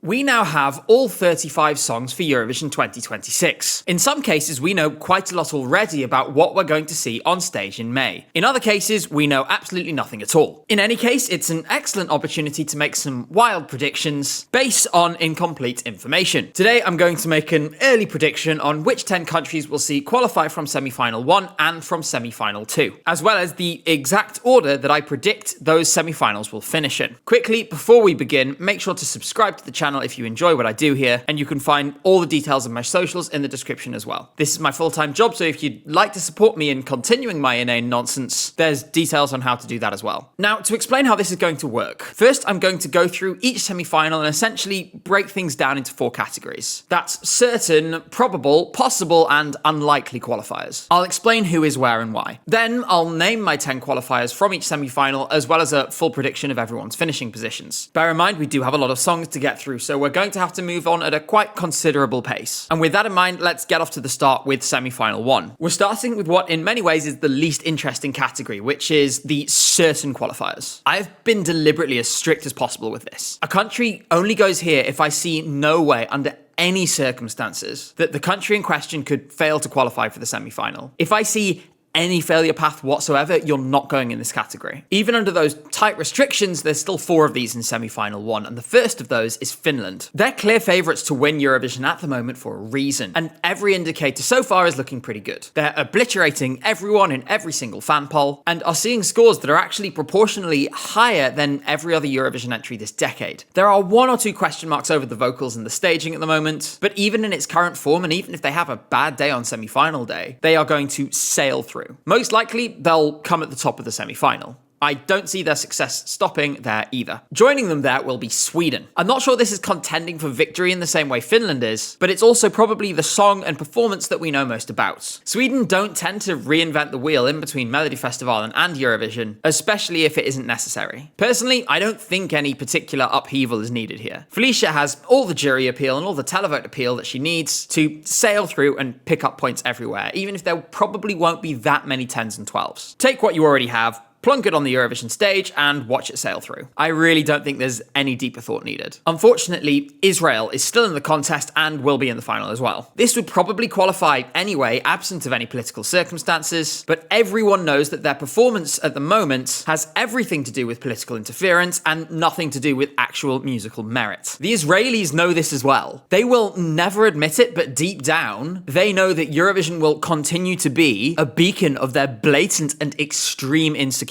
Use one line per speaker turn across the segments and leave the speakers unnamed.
We now have all 35 songs for Eurovision 2026. In some cases, we know quite a lot already about what we're going to see on stage in May. In other cases, we know absolutely nothing at all. In any case, it's an excellent opportunity to make some wild predictions based on incomplete information. Today, I'm going to make an early prediction on which 10 countries will see qualify from semi-final 1 and from semi-final 2, as well as the exact order that I predict those semi-finals will finish in. Quickly, before we begin, make sure to subscribe to the channel if you enjoy what I do here, and you can find all the details of my socials in the description as well. This is my full-time job, so if you'd like to support me in continuing my inane nonsense, there's details on how to do that as well. Now, to explain how this is going to work, first I'm going to go through each semi-final and essentially break things down into 4 categories. That's certain, probable, possible, and unlikely qualifiers. I'll explain who is where and why. Then I'll name my 10 qualifiers from each semi-final, as well as a full prediction of everyone's finishing positions. Bear in mind, we do have a lot of songs to get through, so we're going to have to move on at a quite considerable pace. And with that in mind, let's get off to the start with semi-final 1. We're starting with what in many ways is the least interesting category, which is the certain qualifiers. I've been deliberately as strict as possible with this. A country only goes here if I see no way under any circumstances that the country in question could fail to qualify for the semi-final. If I see any failure path whatsoever, you're not going in this category. Even under those tight restrictions, there's still 4 of these in semi-final 1, and the first of those is Finland. They're clear favourites to win Eurovision at the moment for a reason, and every indicator so far is looking pretty good. They're obliterating everyone in every single fan poll, and are seeing scores that are actually proportionally higher than every other Eurovision entry this decade. There are 1 or 2 question marks over the vocals and the staging at the moment, but even in its current form, and even if they have a bad day on semi-final day, they are going to sail through. Most likely, they'll come at the top of the semi-final. I don't see their success stopping there either. Joining them there will be Sweden. I'm not sure this is contending for victory in the same way Finland is, but it's also probably the song and performance that we know most about. Sweden don't tend to reinvent the wheel in between Melodifestivalen and Eurovision, especially if it isn't necessary. Personally, I don't think any particular upheaval is needed here. Felicia has all the jury appeal and all the televote appeal that she needs to sail through and pick up points everywhere, even if there probably won't be that many 10s and 12s. Take what you already have, plunk it on the Eurovision stage, and watch it sail through. I really don't think there's any deeper thought needed. Unfortunately, Israel is still in the contest and will be in the final as well. This would probably qualify anyway, absent of any political circumstances, but everyone knows that their performance at the moment has everything to do with political interference and nothing to do with actual musical merit. The Israelis know this as well. They will never admit it, but deep down, they know that Eurovision will continue to be a beacon of their blatant and extreme insecurity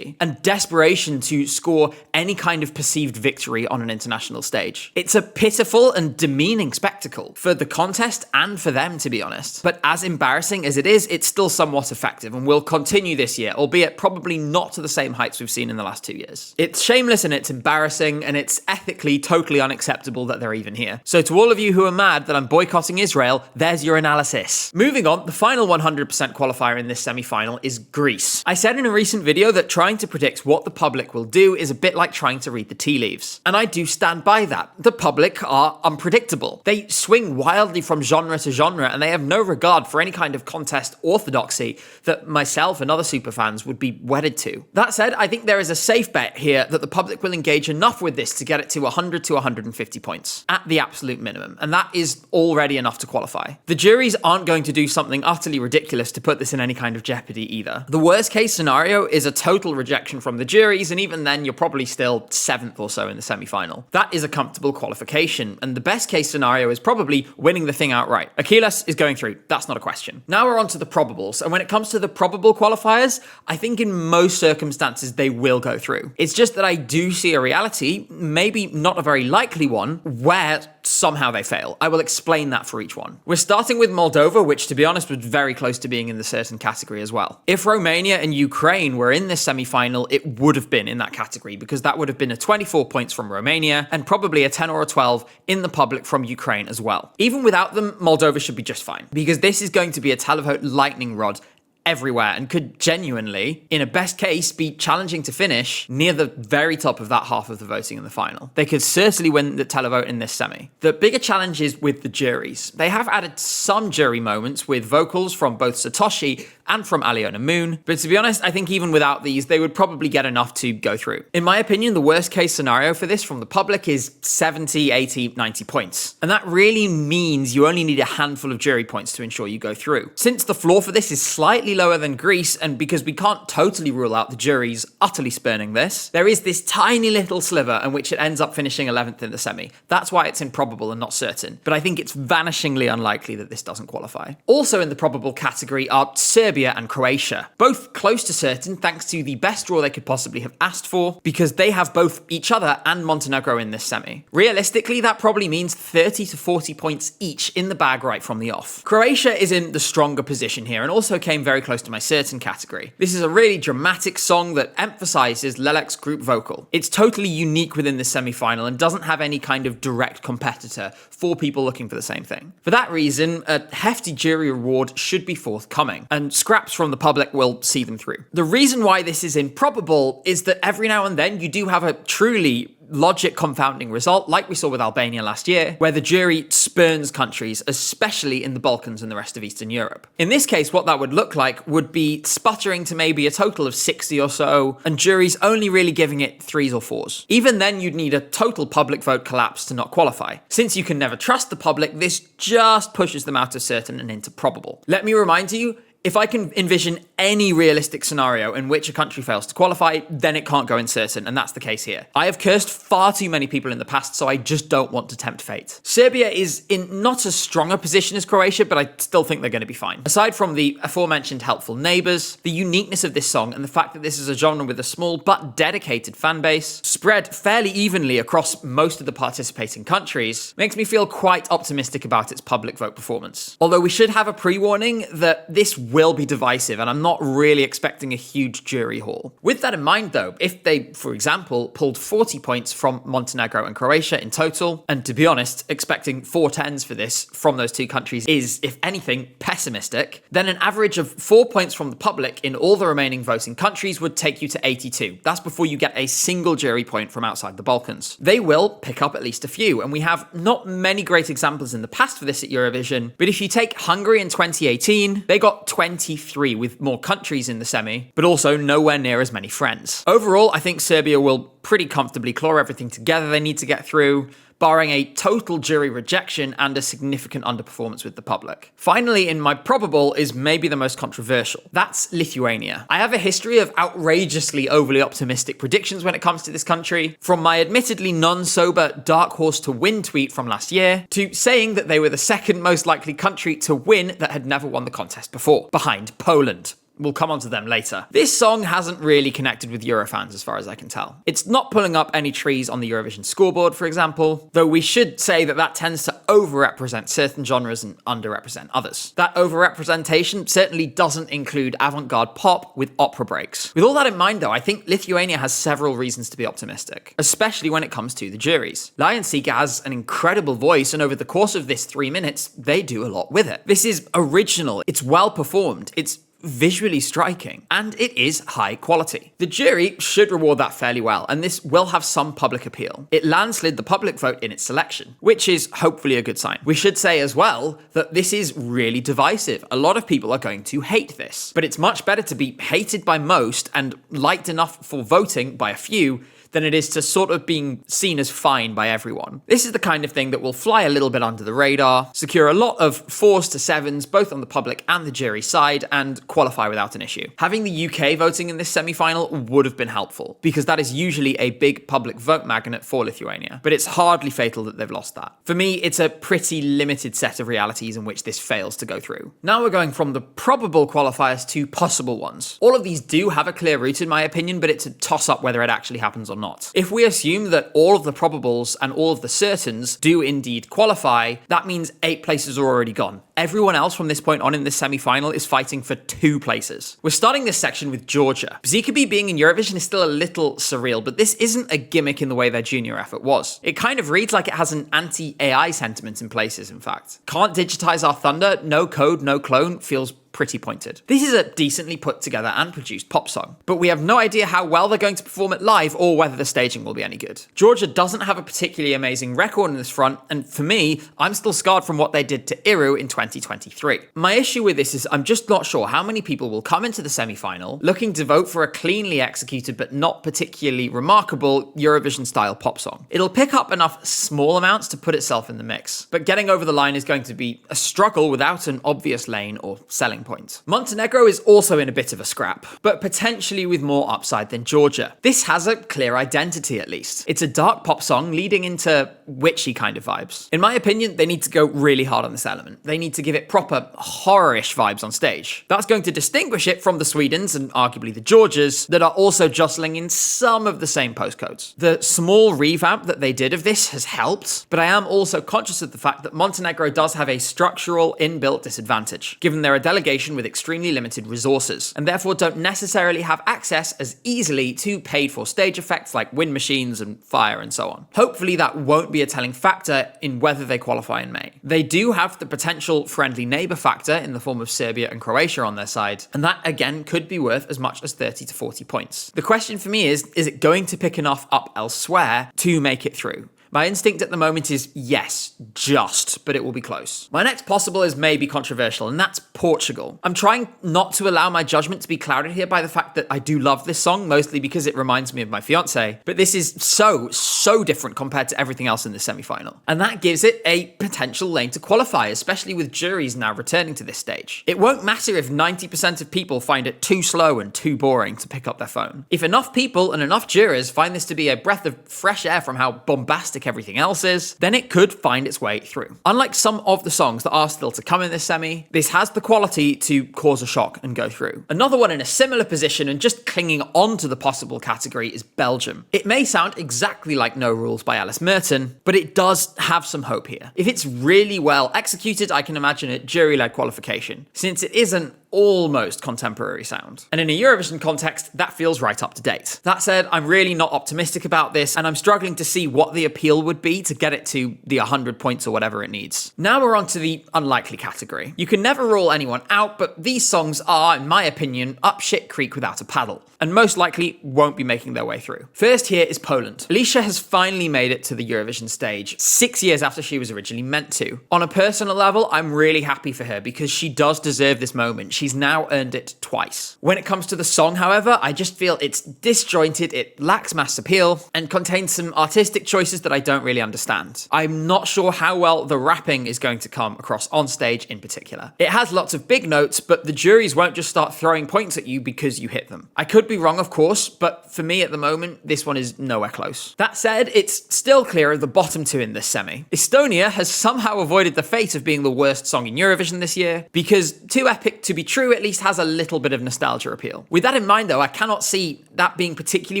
and desperation to score any kind of perceived victory on an international stage. It's a pitiful and demeaning spectacle for the contest and for them, to be honest. But as embarrassing as it is, it's still somewhat effective and will continue this year, albeit probably not to the same heights we've seen in the last 2 years. It's shameless and it's embarrassing, and it's ethically totally unacceptable that they're even here. So to all of you who are mad that I'm boycotting Israel, there's your analysis. Moving on, the final 100% qualifier in this semi-final is Greece. I said in a recent video that trying to predict what the public will do is a bit like trying to read the tea leaves. And I do stand by that. The public are unpredictable. They swing wildly from genre to genre, and they have no regard for any kind of contest orthodoxy that myself and other superfans would be wedded to. That said, I think there is a safe bet here that the public will engage enough with this to get it to 100 to 150 points, at the absolute minimum, and that is already enough to qualify. The juries aren't going to do something utterly ridiculous to put this in any kind of jeopardy either. The worst case scenario is a total rejection from the juries, and even then you're probably still 7th or so in the semi-final. That is a comfortable qualification, and the best case scenario is probably winning the thing outright. Achilles is going through, that's not a question. Now we're on to the probables, and when it comes to the probable qualifiers, I think in most circumstances they will go through. It's just that I do see a reality, maybe not a very likely one, where somehow they fail. I will explain that for each one. We're starting with Moldova, which to be honest was very close to being in the certain category as well. If Romania and Ukraine were in this semi-final, it would have been in that category, because that would have been a 24 points from Romania and probably a 10 or a 12 in the public from Ukraine as well. Even without them, Moldova should be just fine, because this is going to be a televote lightning rod everywhere and could genuinely, in a best case, be challenging to finish near the very top of that half of the voting in the final. They could certainly win the televote in this semi. The bigger challenge is with the juries. They have added some jury moments with vocals from both Satoshi and from Aliona Moon, but to be honest, I think even without these, they would probably get enough to go through. In my opinion, the worst case scenario for this from the public is 70, 80, 90 points. And that really means you only need a handful of jury points to ensure you go through. Since the floor for this is slightly lower than Greece, and because we can't totally rule out the juries utterly spurning this, there is this tiny little sliver in which it ends up finishing 11th in the semi. That's why it's improbable and not certain. But I think it's vanishingly unlikely that this doesn't qualify. Also in the probable category are Serbia and Croatia, both close to certain thanks to the best draw they could possibly have asked for, because they have both each other and Montenegro in this semi. Realistically, that probably means 30 to 40 points each in the bag right from the off. Croatia is in the stronger position here and also came very close to my certain category. This is a really dramatic song that emphasizes Lelek's group vocal. It's totally unique within the semi-final and doesn't have any kind of direct competitor for people looking for the same thing. For that reason, a hefty jury reward should be forthcoming, and scraps from the public will see them through. The reason why this is improbable is that every now and then you do have a truly logic confounding result, like we saw with Albania last year, where the jury spurns countries, especially in the Balkans and the rest of Eastern Europe. In this case, what that would look like would be sputtering to maybe a total of 60 or so, and juries only really giving it 3s or 4s. Even then, you'd need a total public vote collapse to not qualify. Since you can never trust the public, this just pushes them out of certain and into probable. Let me remind you, if I can envision any realistic scenario in which a country fails to qualify, then it can't go in certain, and that's the case here. I have cursed far too many people in the past, so I just don't want to tempt fate. Serbia is in not as strong a position as Croatia, but I still think they're going to be fine. Aside from the aforementioned helpful neighbours, the uniqueness of this song and the fact that this is a genre with a small but dedicated fan base, spread fairly evenly across most of the participating countries, makes me feel quite optimistic about its public vote performance. Although we should have a pre-warning that this will be divisive, and I'm not really expecting a huge jury haul. With that in mind though, if they, for example, pulled 40 points from Montenegro and Croatia in total, and to be honest, expecting 4 10s for this from those two countries is, if anything, pessimistic, then an average of 4 points from the public in all the remaining voting countries would take you to 82. That's before you get a single jury point from outside the Balkans. They will pick up at least a few, and we have not many great examples in the past for this at Eurovision, but if you take Hungary in 2018, they got 23 with more countries in the semi, but also nowhere near as many friends. Overall, I think Serbia will pretty comfortably claw everything together they need to get through, barring a total jury rejection and a significant underperformance with the public. Finally, in my probable is maybe the most controversial. That's Lithuania. I have a history of outrageously overly optimistic predictions when it comes to this country, from my admittedly non-sober dark horse to win tweet from last year, to saying that they were the second most likely country to win that had never won the contest before, behind Poland. We'll come on to them later. This song hasn't really connected with Eurofans as far as I can tell. It's not pulling up any trees on the Eurovision scoreboard, for example, though we should say that that tends to overrepresent certain genres and underrepresent others. That overrepresentation certainly doesn't include avant-garde pop with opera breaks. With all that in mind though, I think Lithuania has several reasons to be optimistic, especially when it comes to the juries. Lion Seeker has an incredible voice, and over the course of this 3 minutes, they do a lot with it. This is original, it's well performed, it's visually striking, and it is high quality. The jury should reward that fairly well, and this will have some public appeal. It landslid the public vote in its selection, which is hopefully a good sign. We should say as well that this is really divisive. A lot of people are going to hate this, but it's much better to be hated by most and liked enough for voting by a few than it is to sort of being seen as fine by everyone. This is the kind of thing that will fly a little bit under the radar, secure a lot of 4s to 7s, both on the public and the jury side, and qualify without an issue. Having the UK voting in this semi-final would have been helpful, because that is usually a big public vote magnet for Lithuania, but it's hardly fatal that they've lost that. For me, it's a pretty limited set of realities in which this fails to go through. Now we're going from the probable qualifiers to possible ones. All of these do have a clear route in my opinion, but it's a toss-up whether it actually happens or not. If we assume that all of the probables and all of the certains do indeed qualify, that means 8 places are already gone. Everyone else from this point on in this semi-final is fighting for 2 places. We're starting this section with Georgia. Bzikabi being in Eurovision is still a little surreal, but this isn't a gimmick in the way their junior effort was. It kind of reads like it has an anti-AI sentiment in places, in fact. Can't digitize our thunder, no code, no clone, feels pretty pointed. This is a decently put together and produced pop song, but we have no idea how well they're going to perform it live or whether the staging will be any good. Georgia doesn't have a particularly amazing record on this front, and for me, I'm still scarred from what they did to Iru in 2023. My issue with this is I'm just not sure how many people will come into the semi-final looking to vote for a cleanly executed but not particularly remarkable Eurovision-style pop song. It'll pick up enough small amounts to put itself in the mix, but getting over the line is going to be a struggle without an obvious lane or selling point. Montenegro is also in a bit of a scrap, but potentially with more upside than Georgia. This has a clear identity at least. It's a dark pop song leading into witchy kind of vibes. In my opinion, they need to go really hard on this element. They need to give it proper horror-ish vibes on stage. That's going to distinguish it from the Swedens and arguably the Georgias that are also jostling in some of the same postcodes. The small revamp that they did of this has helped, but I am also conscious of the fact that Montenegro does have a structural inbuilt disadvantage, given they're a delegation with extremely limited resources, and therefore don't necessarily have access as easily to paid-for stage effects like wind machines and fire and so on. Hopefully that won't be a telling factor in whether they qualify in May. They do have the potential friendly neighbour factor in the form of Serbia and Croatia on their side, and that again could be worth as much as 30 to 40 points. The question for me is it going to pick enough up elsewhere to make it through? My instinct at the moment is yes, just, but it will be close. My next possible is maybe controversial, and that's Portugal. I'm trying not to allow my judgment to be clouded here by the fact that I do love this song, mostly because it reminds me of my fiance, but this is so different compared to everything else in the semi-final. And that gives it a potential lane to qualify, especially with juries now returning to this stage. It won't matter if 90% of people find it too slow and too boring to pick up their phone. If enough people and enough jurors find this to be a breath of fresh air from how bombastic everything else is, then it could find its way through. Unlike some of the songs that are still to come in this semi, this has the quality to cause a shock and go through. Another one in a similar position and just clinging on to the possible category is Belgium. It may sound exactly like No Rules by Alice Merton, but it does have some hope here. If it's really well executed, I can imagine a jury-led qualification, since it isn't almost contemporary sound. And in a Eurovision context, that feels right up to date. That said, I'm really not optimistic about this, and I'm struggling to see what the appeal would be to get it to the 100 points or whatever it needs. Now we're on to the unlikely category. You can never rule anyone out, but these songs are, in my opinion, up shit creek without a paddle, and most likely won't be making their way through. First here is Poland. Alicia has finally made it to the Eurovision stage, 6 years after she was originally meant to. On a personal level, I'm really happy for her because she does deserve this moment. She's now earned it twice. When it comes to the song, however, I just feel it's disjointed, it lacks mass appeal, and contains some artistic choices that I don't really understand. I'm not sure how well the rapping is going to come across on stage in particular. It has lots of big notes, but the juries won't just start throwing points at you because you hit them. I could be wrong, of course, but for me at the moment, this one is nowhere close. That said, it's still clear of the bottom two in this semi. Estonia has somehow avoided the fate of being the worst song in Eurovision this year, because Too Epic to Be True at least has a little bit of nostalgia appeal. With that in mind though, I cannot see that being particularly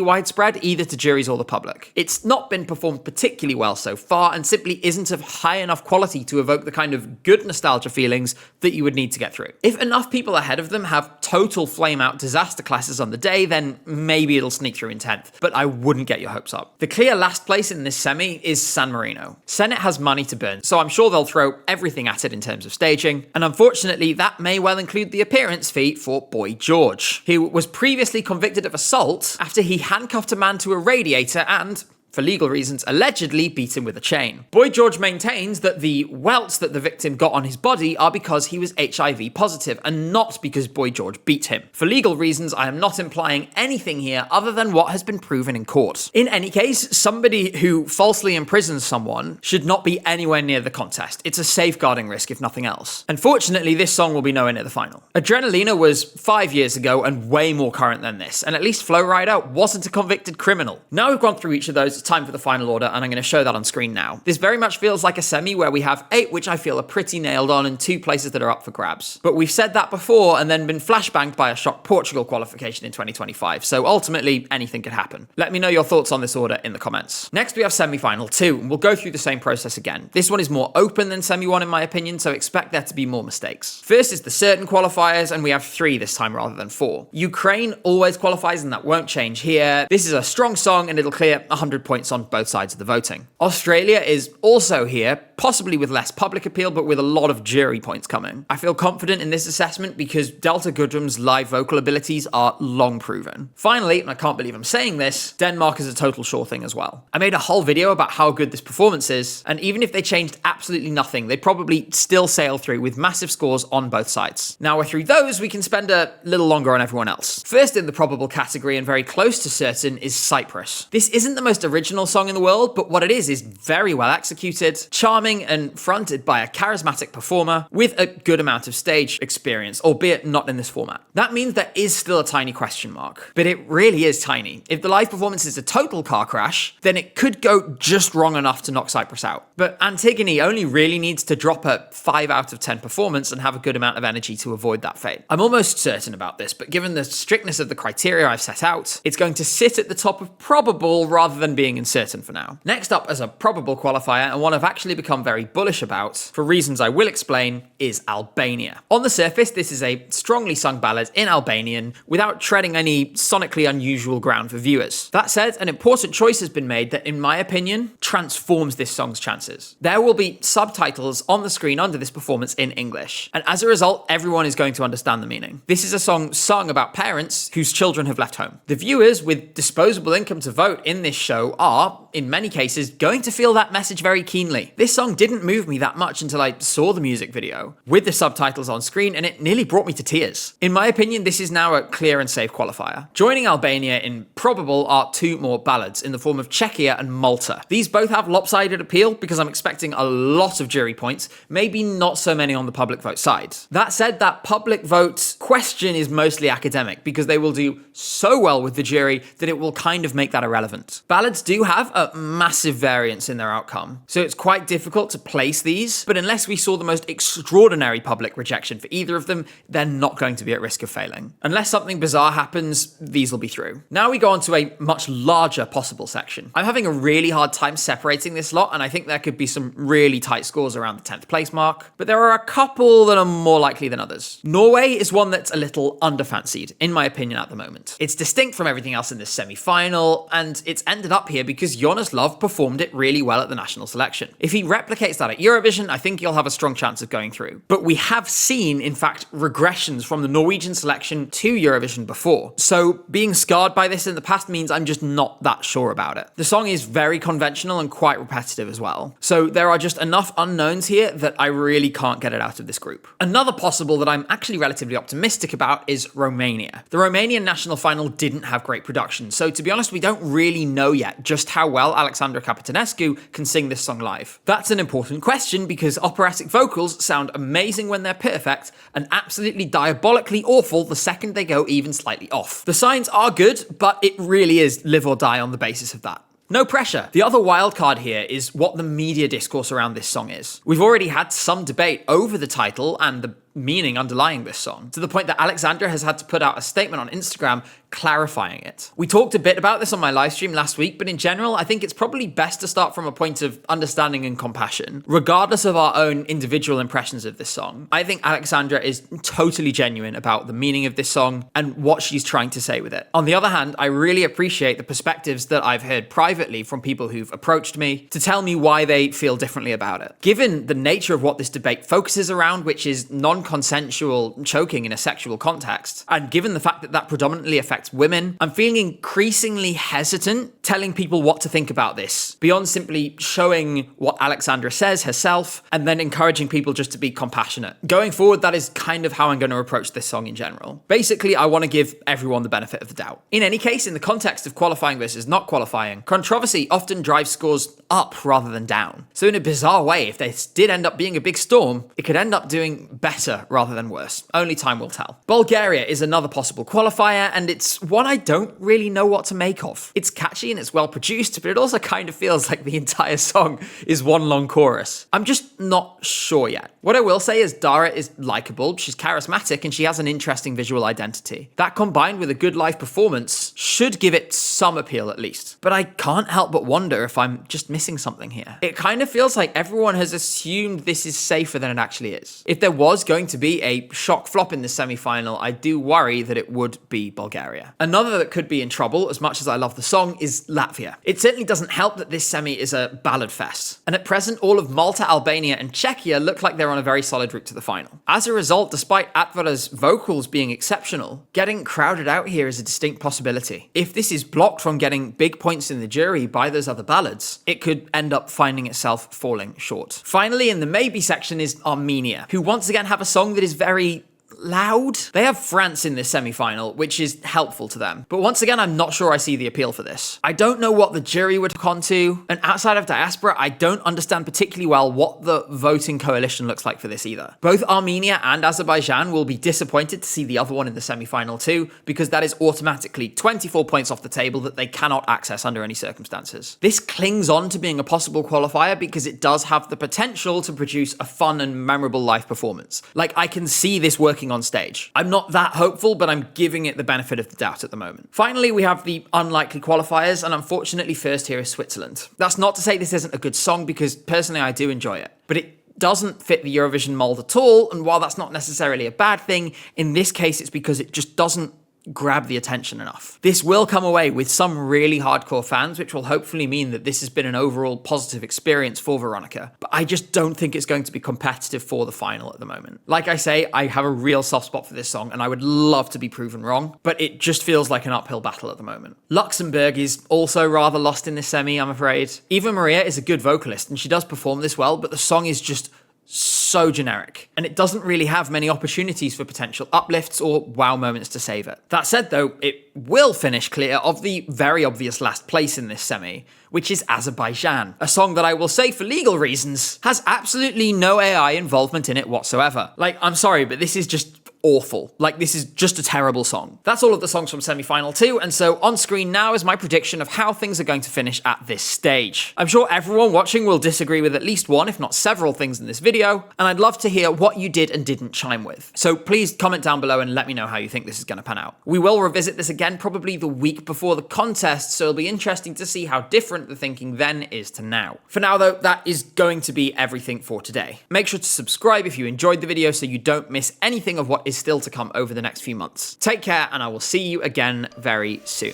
widespread either to juries or the public. It's not been performed particularly well so far and simply isn't of high enough quality to evoke the kind of good nostalgia feelings that you would need to get through. If enough people ahead of them have total flame out disaster classes on the day, then maybe it'll sneak through in 10th, but I wouldn't get your hopes up. The clear last place in this semi is San Marino. Senate has money to burn, so I'm sure they'll throw everything at it in terms of staging, and unfortunately that may well include the appearance fee for Boy George, who was previously convicted of assault after he handcuffed a man to a radiator and, for legal reasons, allegedly beat him with a chain. Boy George maintains that the welts that the victim got on his body are because he was HIV positive and not because Boy George beat him. For legal reasons, I am not implying anything here other than what has been proven in court. In any case, somebody who falsely imprisons someone should not be anywhere near the contest. It's a safeguarding risk if nothing else. Unfortunately, this song will be nowhere near the final. Adrenalina was 5 years ago and way more current than this, and at least Flo Rida wasn't a convicted criminal. Now we've gone through each of those, it's time for the final order, and I'm going to show that on screen now. This very much feels like a semi where we have 8 which I feel are pretty nailed on and 2 places that are up for grabs. But we've said that before and then been flashbanged by a shock Portugal qualification in 2025, so ultimately anything could happen. Let me know your thoughts on this order in the comments. Next we have semi-final 2, and we'll go through the same process again. This one is more open than semi 1 in my opinion, so expect there to be more mistakes. First is the certain qualifiers, and we have 3 this time rather than 4. Ukraine always qualifies and that won't change here. This is a strong song and it'll clear 100 points on both sides of the voting. Australia is also here, possibly with less public appeal, but with a lot of jury points coming. I feel confident in this assessment because Delta Goodrum's live vocal abilities are long proven. Finally, and I can't believe I'm saying this, Denmark is a total sure thing as well. I made a whole video about how good this performance is, and even if they changed absolutely nothing, they'd probably still sail through with massive scores on both sides. Now we're through those, we can spend a little longer on everyone else. First in the probable category and very close to certain is Cyprus. This isn't the most original song in the world, but what it is very well executed, charming and fronted by a charismatic performer with a good amount of stage experience, albeit not in this format. That means there is still a tiny question mark, but it really is tiny. If the live performance is a total car crash, then it could go just wrong enough to knock Cyprus out. But Antigone only really needs to drop a 5 out of 10 performance and have a good amount of energy to avoid that fate. I'm almost certain about this, but given the strictness of the criteria I've set out, it's going to sit at the top of probable rather than being uncertain for now. Next up as a probable qualifier, and one I've actually become very bullish about, for reasons I will explain, is Albania. On the surface, this is a strongly sung ballad in Albanian without treading any sonically unusual ground for viewers. That said, an important choice has been made that, in my opinion, transforms this song's chances. There will be subtitles on the screen under this performance in English, and as a result, everyone is going to understand the meaning. This is a song sung about parents whose children have left home. The viewers with disposable income to vote in this show are, in many cases, going to feel that message very keenly. This song didn't move me that much until I saw the music video with the subtitles on screen, and it nearly brought me to tears. In my opinion, this is now a clear and safe qualifier. Joining Albania in probable are two more ballads in the form of Czechia and Malta. These both have lopsided appeal because I'm expecting a lot of jury points, maybe not so many on the public vote side. That said, that public vote question is mostly academic because they will do so well with the jury that it will kind of make that irrelevant. Ballads do have a massive variance in their outcome, so it's quite difficult to place these, but unless we saw the most extraordinary public rejection for either of them, they're not going to be at risk of failing. Unless something bizarre happens, these will be through. Now we go on to a much larger possible section. I'm having a really hard time separating this lot, and I think there could be some really tight scores around the 10th place mark, but there are a couple that are more likely than others. Norway is one that's a little underfancied, in my opinion, at the moment. It's distinct from everything else in this semi-final, and it's ended up here because Jonas Love performed it really well at the national selection. If he replicates that at Eurovision, I think he'll have a strong chance of going through. But we have seen, in fact, regressions from the Norwegian selection to Eurovision before. So being scarred by this in the past means I'm just not that sure about it. The song is very conventional and quite repetitive as well. So there are just enough unknowns here that I really can't get it out of this group. Another possible that I'm actually relatively optimistic about is Romania. The Romanian national final didn't have great production, so to be honest, we don't really know yet just how well Alexandra Capitanescu can sing this song live. That's an important question because operatic vocals sound amazing when they're perfect and absolutely diabolically awful the second they go even slightly off. The signs are good, but it really is live or die on the basis of that. No pressure. The other wild card here is what the media discourse around this song is. We've already had some debate over the title and the meaning underlying this song, to the point that Alexandra has had to put out a statement on Instagram clarifying it. We talked a bit about this on my live stream last week, but in general, I think it's probably best to start from a point of understanding and compassion, regardless of our own individual impressions of this song. I think Alexandra is totally genuine about the meaning of this song and what she's trying to say with it. On the other hand, I really appreciate the perspectives that I've heard privately from people who've approached me to tell me why they feel differently about it. Given the nature of what this debate focuses around, which is non-consensual choking in a sexual context, and given the fact that that predominantly affects women, I'm feeling increasingly hesitant telling people what to think about this, beyond simply showing what Alexandra says herself and then encouraging people just to be compassionate. Going forward, that is kind of how I'm going to approach this song in general. Basically, I want to give everyone the benefit of the doubt. In any case, in the context of qualifying versus not qualifying, controversy often drives scores up rather than down. So in a bizarre way, if this did end up being a big storm, it could end up doing better rather than worse. Only time will tell. Bulgaria is another possible qualifier, and it's one I don't really know what to make of. It's catchy and it's well produced, but it also kind of feels like the entire song is one long chorus. I'm just not sure yet. What I will say is Dara is likable, she's charismatic, and she has an interesting visual identity. That combined with a good live performance should give it some appeal at least. But I can't help but wonder if I'm just missing something here. It kind of feels like everyone has assumed this is safer than it actually is. If there was going going to be a shock flop in the semi-final, I do worry that it would be Bulgaria. Another that could be in trouble, as much as I love the song, is Latvia. It certainly doesn't help that this semi is a ballad fest, and at present all of Malta, Albania and Czechia look like they're on a very solid route to the final. As a result, despite Atvara's vocals being exceptional, getting crowded out here is a distinct possibility. If this is blocked from getting big points in the jury by those other ballads, it could end up finding itself falling short. Finally, in the maybe section is Armenia, who once again have a song that is very loud. They have France in this semi-final, which is helpful to them. But once again, I'm not sure I see the appeal for this. I don't know what the jury would hook onto, and outside of diaspora, I don't understand particularly well what the voting coalition looks like for this either. Both Armenia and Azerbaijan will be disappointed to see the other one in the semi-final too, because that is automatically 24 points off the table that they cannot access under any circumstances. This clings on to being a possible qualifier because it does have the potential to produce a fun and memorable live performance. Like, I can see this working on stage. I'm not that hopeful, but I'm giving it the benefit of the doubt at the moment. Finally, we have the unlikely qualifiers, and unfortunately first here is Switzerland. That's not to say this isn't a good song, because personally I do enjoy it, but it doesn't fit the Eurovision mold at all, and while that's not necessarily a bad thing, in this case it's because it just doesn't grab the attention enough. This will come away with some really hardcore fans, which will hopefully mean that this has been an overall positive experience for Veronica, but I just don't think it's going to be competitive for the final at the moment. Like I say, I have a real soft spot for this song, and I would love to be proven wrong, but it just feels like an uphill battle at the moment. Luxembourg is also rather lost in this semi, I'm afraid. Eva Maria is a good vocalist, and she does perform this well, but the song is just so generic, and it doesn't really have many opportunities for potential uplifts or wow moments to save it. That said though, it will finish clear of the very obvious last place in this semi, which is Azerbaijan, a song that I will say for legal reasons has absolutely no AI involvement in it whatsoever. Like, I'm sorry, but this is just awful. Like, this is just a terrible song. That's all of the songs from semi-final 2, and so on screen now is my prediction of how things are going to finish at this stage. I'm sure everyone watching will disagree with at least one, if not several things in this video, and I'd love to hear what you did and didn't chime with. So please comment down below and let me know how you think this is going to pan out. We will revisit this again probably the week before the contest, so it'll be interesting to see how different the thinking then is to now. For now though, that is going to be everything for today. Make sure to subscribe if you enjoyed the video so you don't miss anything of what is still to come over the next few months. Take care, and I will see you again very soon.